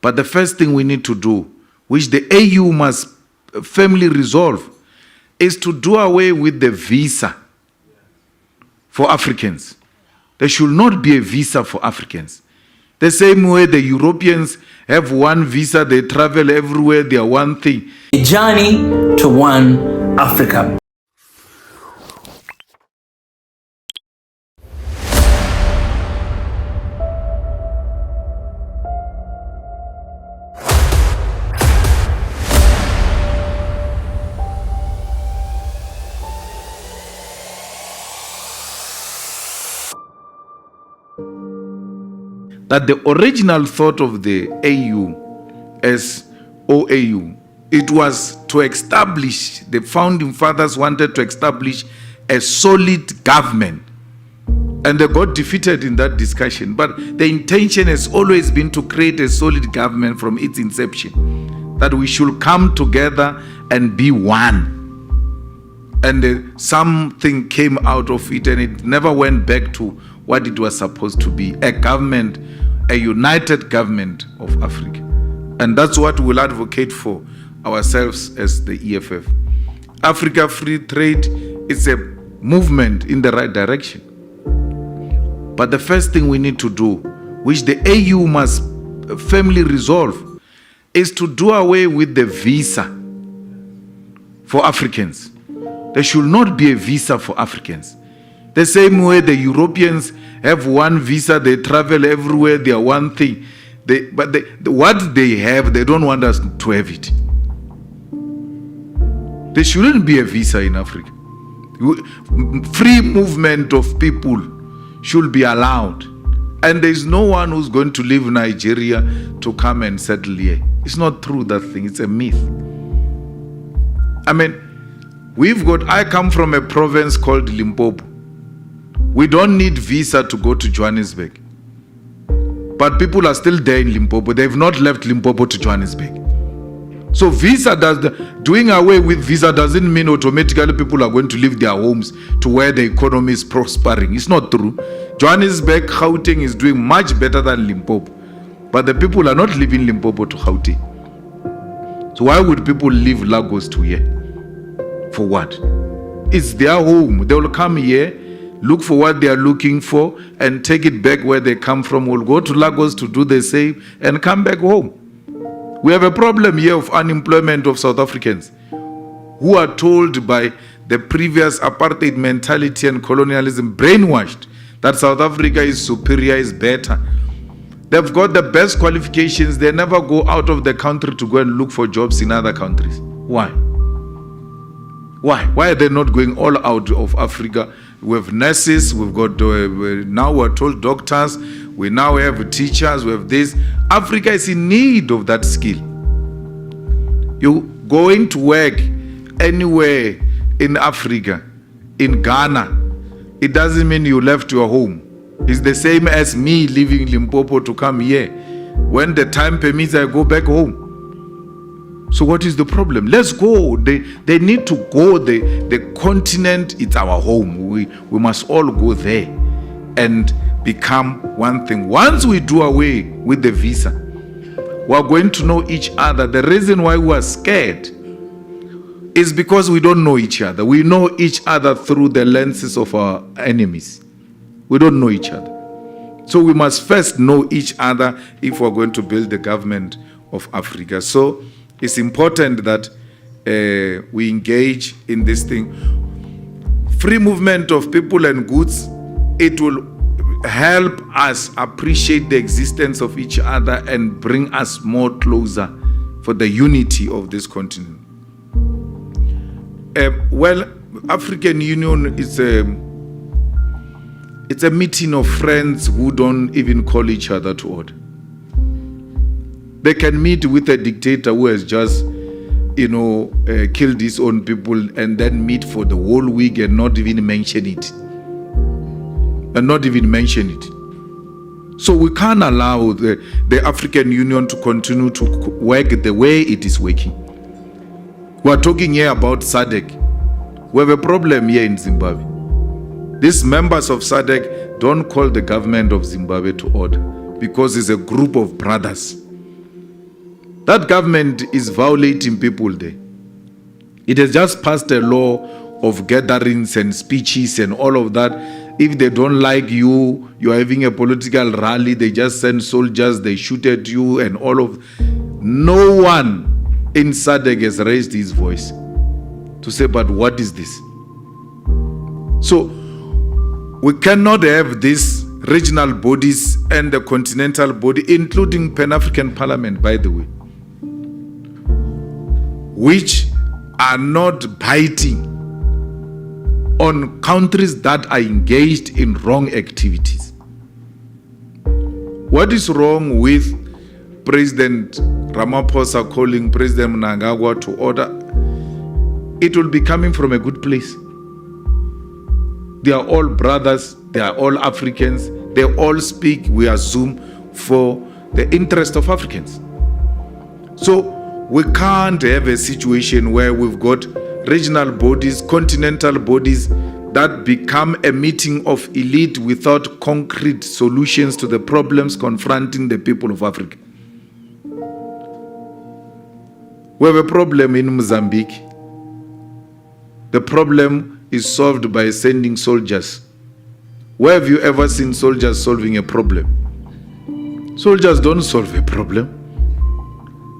But the first thing we need to do, which the AU must firmly resolve, is to do away with the visa for Africans. There should not be a visa for Africans. The same way the Europeans have one visa, they travel everywhere, they are one thing. A journey to one Africa. That the original thought of the AU as OAU, it was to establish, the founding fathers wanted to establish a solid government. And they got defeated in that discussion. But the intention has always been to create a solid government from its inception. That we should come together and be one. And something came out of it, and it never went back to what it was supposed to be, a government, a united government of Africa. And that's what we'll advocate for ourselves as the EFF. Africa Free Trade is a movement in the right direction. But the first thing we need to do, which the AU must firmly resolve, is to do away with the visa for Africans. There should not be a visa for Africans. The same way the Europeans have one visa, they travel everywhere, they are one thing. What they have, they don't want us to have it. There shouldn't be a visa in Africa. Free movement of people should be allowed. And there's no one who's going to leave Nigeria to come and settle here. It's not true, that thing. It's a myth. I mean, I come from a province called Limpopo. We don't need visa to go to Johannesburg. But people are still there in Limpopo. They've not left Limpopo to Johannesburg. So doing away with visa doesn't mean automatically people are going to leave their homes to where the economy is prospering. It's not true. Johannesburg, Gauteng is doing much better than Limpopo. But the people are not leaving Limpopo to Gauteng. So why would people leave Lagos to here? For what? It's their home. They will come here, look for what they are looking for, and take it back where they come from. We'll go to Lagos to do the same and come back home. We have a problem here of unemployment of South Africans who are told by the previous apartheid mentality and colonialism, brainwashed, that South Africa is superior, is better. They've got the best qualifications. They never go out of the country to go and look for jobs in other countries. Why? Why are they not going all out of Africa? We have nurses, we've got, now we're told doctors, we now have teachers, we have this. Africa is in need of that skill. You going to work anywhere in Africa, in Ghana, it doesn't mean you left your home. It's the same as me leaving Limpopo to come here. When the time permits, I go back home. So what is the problem? Let's go. They need to go. The continent, it's our home. We must all go there and become one thing. Once we do away with the visa, we are going to know each other. The reason why we are scared is because we don't know each other. We know each other through the lenses of our enemies. We don't know each other. So we must first know each other if we're going to build the government of Africa. So it's important that we engage in this thing. Free movement of people and goods, it will help us appreciate the existence of each other and bring us more closer for the unity of this continent. Well, African Union is it's a meeting of friends who don't even call each other to order. They can meet with a dictator who has just, killed his own people, and then meet for the whole week and not even mention it. So we can't allow the African Union to continue to work the way it is working. We are talking here about SADC. We have a problem here in Zimbabwe. These members of SADC don't call the government of Zimbabwe to order because it's a group of brothers. That government is violating people there. It has just passed a law of gatherings and speeches and all of that. If they don't like you, you're having a political rally, they just send soldiers, they shoot at you and all of. No one in SADC has raised his voice to say, but what is this? So we cannot have these regional bodies and the continental body, including Pan-African Parliament, by the way, which are not biting on countries that are engaged in wrong activities. What is wrong with President Ramaphosa calling President Mnangagwa to order? It will be coming from a good place. They are all brothers, they are all Africans, they all speak, we assume, for the interest of Africans. So we can't have a situation where we've got regional bodies, continental bodies that become a meeting of elite without concrete solutions to the problems confronting the people of Africa. We have a problem in Mozambique. The problem is solved by sending soldiers. Where have you ever seen soldiers solving a problem? Soldiers don't solve a problem.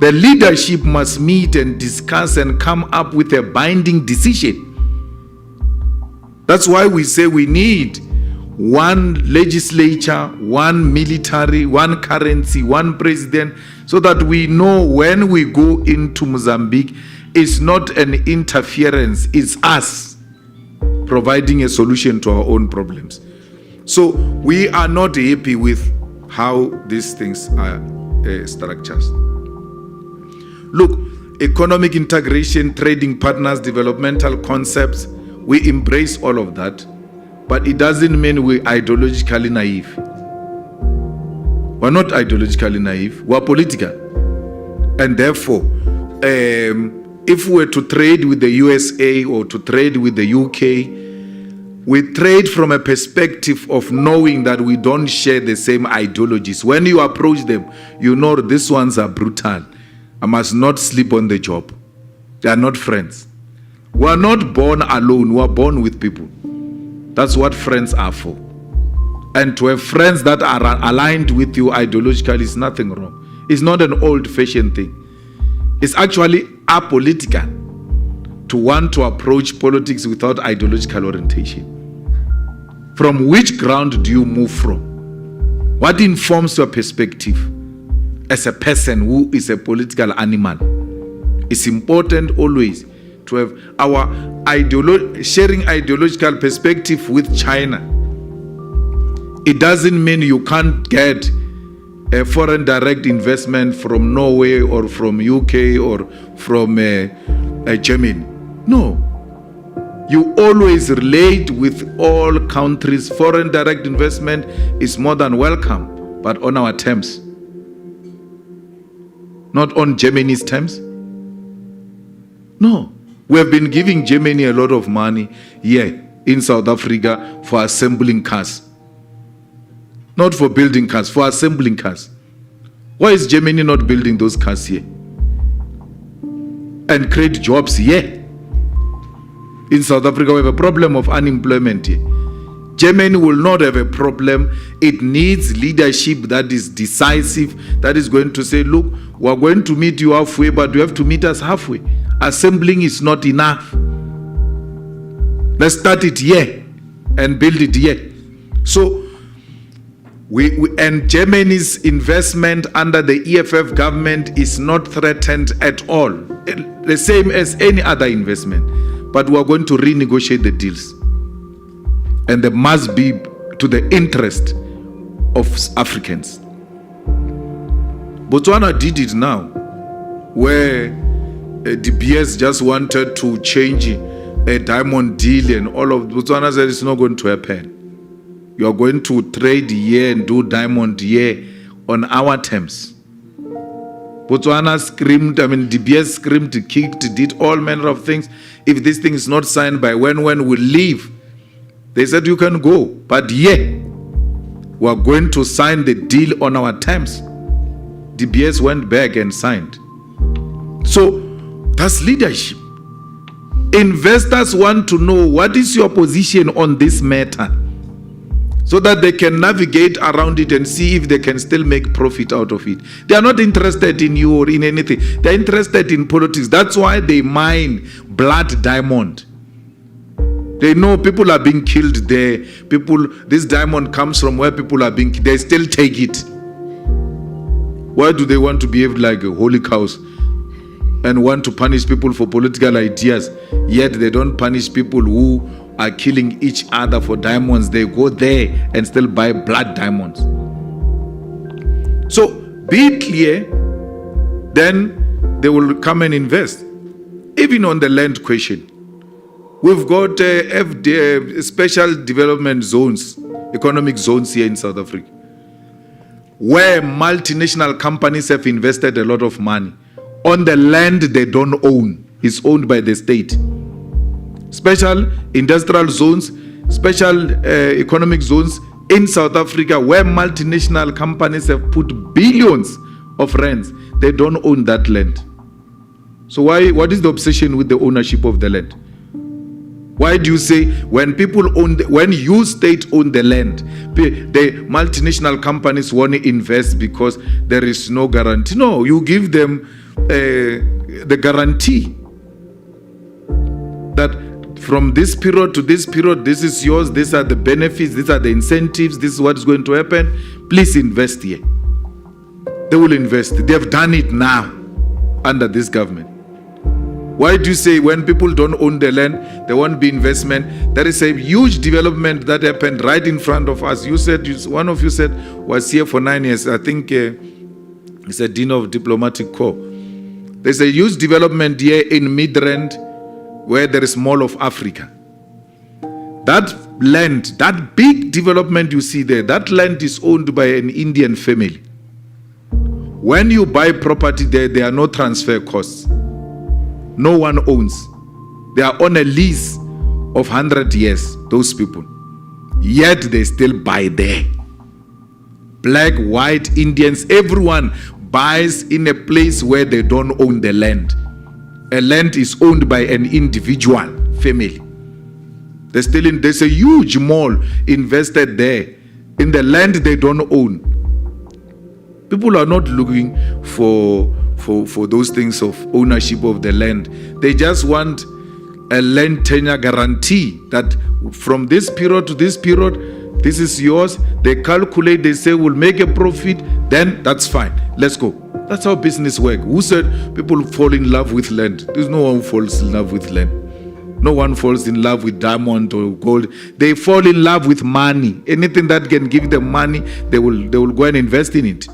The leadership must meet and discuss and come up with a binding decision. That's why we say we need one legislature, one military, one currency, one president, so that we know when we go into Mozambique, it's not an interference, it's us providing a solution to our own problems. So we are not happy with how these things are structured. Look, economic integration, trading partners, developmental concepts, we embrace all of that, but it doesn't mean we're ideologically naive. We're not ideologically naive, we're political. And therefore, if we're to trade with the USA or to trade with the UK, we trade from a perspective of knowing that we don't share the same ideologies. When you approach them, you know these ones are brutal. I must not sleep on the job. They are not friends. We are not born alone. We are born with people. That's what friends are for. And to have friends that are aligned with you ideologically is nothing wrong. It's not an old-fashioned thing. It's actually apolitical to want to approach politics without ideological orientation. From which ground do you move from? What informs your perspective as a person who is a political animal? It's important always to have our sharing ideological perspective with China. It doesn't mean you can't get a foreign direct investment from Norway or from UK or from Germany. No. You always relate with all countries. Foreign direct investment is more than welcome, but on our terms. Not on Germany's terms. No. We have been giving Germany a lot of money here in South Africa for assembling cars. Not for building cars, for assembling cars. Why is Germany not building those cars here? And create jobs here? In South Africa, we have a problem of unemployment here. Germany will not have a problem. It needs leadership that is decisive, that is going to say, look, we're going to meet you halfway, but you have to meet us halfway. Assembling is not enough. Let's start it here and build it here. So, and Germany's investment under the EFF government is not threatened at all. The same as any other investment. But we are going to renegotiate the deals. And they must be to the interest of Africans. Botswana did it now, where DBS just wanted to change a diamond deal and all of Botswana said it's not going to happen. You are going to trade here and do diamond here on our terms. Botswana screamed, DBS screamed, kicked, did all manner of things. If this thing is not signed by when we leave, they said you can go. But we are going to sign the deal on our terms. DBS went back and signed. So that's leadership. Investors want to know what is your position on this matter, so that they can navigate around it and see if they can still make profit out of it. They are not interested in you or in anything. They're interested in politics. That's why they mine blood diamond. They know people are being killed there. This diamond comes from where people are being killed. They still take it. Why do they want to behave like a holy cows and want to punish people for political ideas, yet they don't punish people who are killing each other for diamonds? They go there and still buy blood diamonds. So be clear, then they will come and invest. Even on the land question, we've got special development zones, economic zones here in South Africa, where multinational companies have invested a lot of money on the land they don't own. It's owned by the state. Special industrial zones, special economic zones in South Africa, where multinational companies have put billions of rands. They don't own that land. So what is the obsession with the ownership of the land? Why do you say when you state own the land, the multinational companies want to invest because there is no guarantee? No, you give them the guarantee that from this period to this period, this is yours, these are the benefits, these are the incentives, this is what is going to happen. Please invest here. They will invest. They have done it now under this government. Why do you say when people don't own the land, there won't be investment? There is a huge development that happened right in front of us. One of you said was here for 9 years. I think he's a dean of diplomatic corps. There's a huge development here in Midrand, where there is Mall of Africa. That land, that big development you see there, that land is owned by an Indian family. When you buy property there are no transfer costs. No one owns. They are on a lease of 100 years, those people. Yet they still buy there. Black, white, Indians, everyone buys in a place where they don't own the land. A land is owned by an individual family. There's a huge mall invested there in the land they don't own. People are not looking for those things of ownership of the land. They just want a land tenure guarantee that from this period to this period, this is yours. They calculate, they say we'll make a profit, then that's fine. Let's go. That's how business works. Who said people fall in love with land? There's no one who falls in love with land. No one falls in love with diamond or gold. They fall in love with money. Anything that can give them money, they will go and invest in it.